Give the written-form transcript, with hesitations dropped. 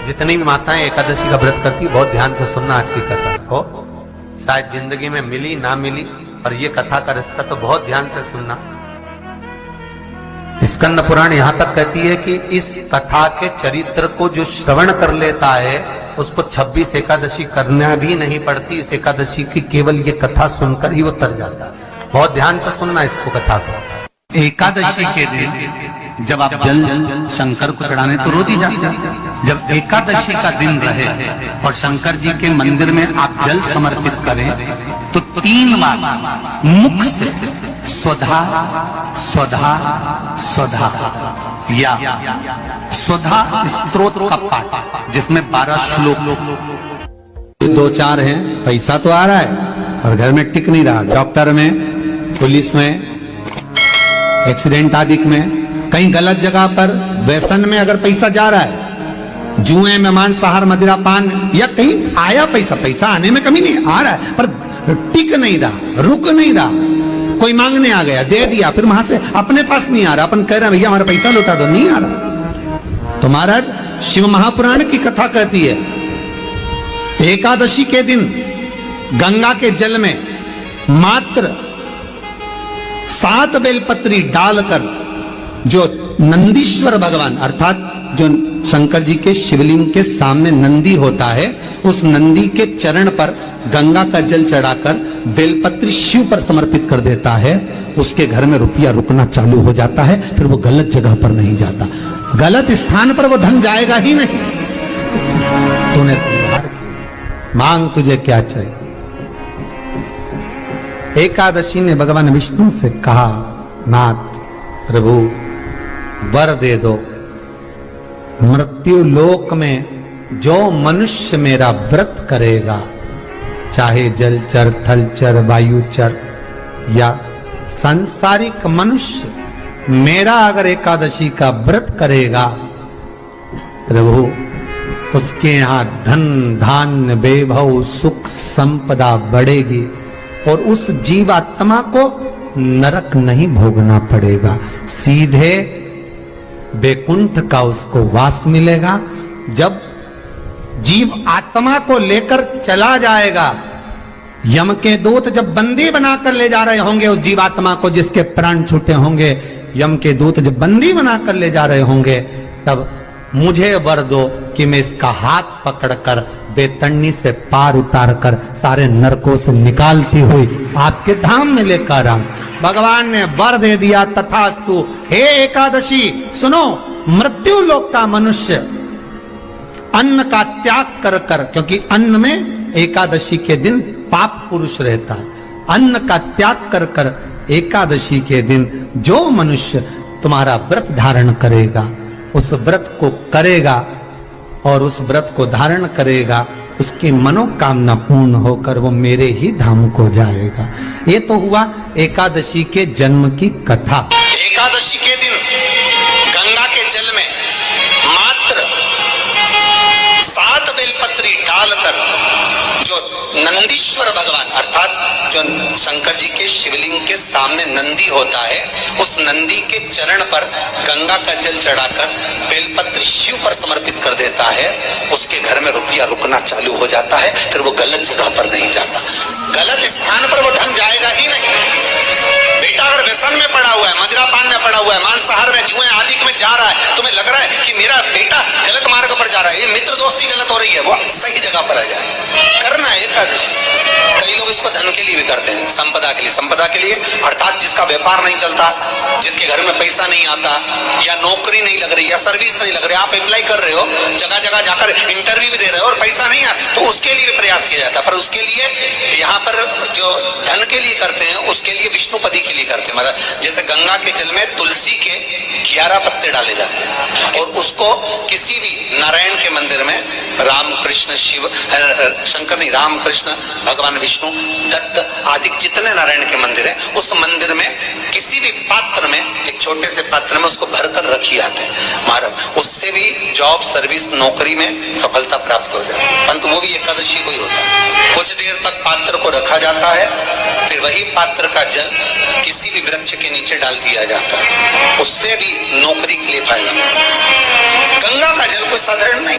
जितनी भी माताएं एकादशी का व्रत करती, बहुत ध्यान से सुनना आज की कथा को। शायद जिंदगी में मिली ना मिली, और ये कथा का रिश्ता तो बहुत ध्यान से सुनना। स्कंद पुराण यहां तक कहती है कि इस कथा के चरित्र को जो श्रवण कर लेता है उसको 26 एकादशी करना भी नहीं पड़ती। इस एकादशी की केवल ये कथा सुनकर ही वो तर जाता है। बहुत ध्यान से सुनना इसको, कथा को। एकादशी के दिन जब आप जल शंकर को चढ़ाने तो रोज ही जाते हैं। जब एकादशी का दिन रहे और शंकर जी के मंदिर में आप जल समर्पित करें तो 3 बार मुख से स्वधा स्वधा स्वधा या स्वधा स्तोत्र का पाठ, जिसमें 12 श्लोक। 2-4 हैं, पैसा तो आ रहा है और घर में टिक नहीं रहा। डॉक्टर में, पुलिस में, एक्सीडेंट आदि में, कहीं गलत जगह पर, व्यसन में अगर पैसा जा रहा है, जुए में, मांसाहार, मदिरा पान, या कहीं आया पैसा आने में कमी नहीं, आ रहा है पर टिक नहीं रहा, रुक नहीं रहा। कोई मांगने आ गया, दे दिया, फिर वहां से अपने पास नहीं आ रहा, अपन कह रहे हैं भैया हमारा पैसा लौटा दो, नहीं आ रहा। तो महाराज शिव महापुराण की कथा कहती है, एकादशी के दिन गंगा के जल में मात्र 7 बेलपत्री डालकर जो नंदीश्वर भगवान अर्थात जो शंकर जी के शिवलिंग के सामने नंदी होता है, उस नंदी के चरण पर गंगा का जल चढ़ाकर बेलपत्री शिव पर समर्पित कर देता है, उसके घर में रुपया रुकना चालू हो जाता है। फिर वो गलत जगह पर नहीं जाता, गलत स्थान पर वो धन जाएगा ही नहीं। तूने सुधार की, मांग तुझे क्या चाहिए। एकादशी ने भगवान विष्णु से कहा, नाथ प्रभु वर दे दो, मृत्यु लोक में जो मनुष्य मेरा व्रत करेगा, चाहे जलचर, थलचर, वायुचर या सांसारिक मनुष्य, मेरा अगर एकादशी का व्रत करेगा, प्रभु उसके यहां धन धान्य वैभव सुख संपदा बढ़ेगी और उस जीवात्मा को नरक नहीं भोगना पड़ेगा, सीधे बैकुंठ का उसको वास मिलेगा। जब जीव आत्मा को लेकर चला जाएगा, यम के दूत जब बंदी बनाकर ले जा रहे होंगे उस जीवात्मा को, जिसके प्राण छूटे होंगे, यम के दूत जब बंदी बनाकर ले जा रहे होंगे, तब मुझे वर दो कि मैं इसका हाथ पकड़कर बेतन्नी से पार उतार कर सारे नरकों से निकालती हुई आपके धाम में लेकर आऊं। भगवान ने वर दे दिया, तथास्तु। हे एकादशी सुनो, मृत्यु लोक का मनुष्य अन्न का त्याग कर कर, क्योंकि अन्न में एकादशी के दिन पाप पुरुष रहता है, अन्न का त्याग कर कर एकादशी के दिन जो मनुष्य तुम्हारा व्रत धारण करेगा, उस व्रत को करेगा और उस व्रत को धारण करेगा, उसकी मनोकामना पूर्ण होकर वो मेरे ही धाम को जाएगा। ये तो हुआ एकादशी के जन्म की कथा। एकादशी के दिन गंगा के जल में मात्र 7 बेलपत्री डालकर जो नंदीश्वर भगवान अर्थात जो शंकर जी के शिवलिंग के सामने नंदी होता है, उस नंदी के चरण पर गंगा का जल चढ़ाकर बेलपत्री शिव पर समर्पित कर देता है, उसके घर में रुपया रुकना चालू हो जाता है। फिर वो गलत जगह पर नहीं जाता, गलत स्थान पर वो धन जाएगा ही नहीं। बेटा अगर व्यसन में पड़ा हुआ है, मदिरा पान में पड़ा हुआ है, मांसाहार में, जुए आदि में जा रहा है, तुम्हें लग रहा है कि मेरा बेटा गलत मार्ग पर जा रहा है, ये मित्र दोस्ती गलत हो रही है, वो सही जगह पर आ जाए। करना है एकादशी। कई लोग इसको धन के लिए भी करते हैं, संपदा के लिए। संपदा के लिए अर्थात जिसका व्यापार नहीं चलता, जिसके घर में पैसा नहीं आता, या नौकरी नहीं लग रही, या सर्विस नहीं लग रही, आप अप्लाई कर रहे हो, जगह जगह जाकर इंटरव्यू भी दे रहे हो और पैसा नहीं आता, तो उसके लिए भी प्रयास किया जाता है। पर उसके लिए यहाँ पर जो धन के लिए करते हैं, उसके लिए विष्णुपदी के लिए करते हैं। मतलब जैसे गंगा के जल में तुलसी के 11 पत्ते डाले जाते हैं और उसको किसी भी नारायण के मंदिर में राम कृष्ण शिव शंकर नहीं, राम कृष्ण भगवान विष्णु दत्त आदि जितने नारायण के मंदिर है, उस मंदिर में किसी भी पात्र में, एक छोटे से पात्र में उसको भरकर रखी जाते हैं महाराज। उससे भी जॉब सर्विस नौकरी में सफलता प्राप्त हो जाती है। परंतु वो भी एकादशी को ही होता है। कुछ देर तक पात्र को रखा जाता है, फिर वही पात्र का जल किसी भी वृक्ष के नीचे डाल दिया जाता है, उससे भी नौकरी के लिए फायदा होता है। गंगा का जल कोई साधारण नहीं।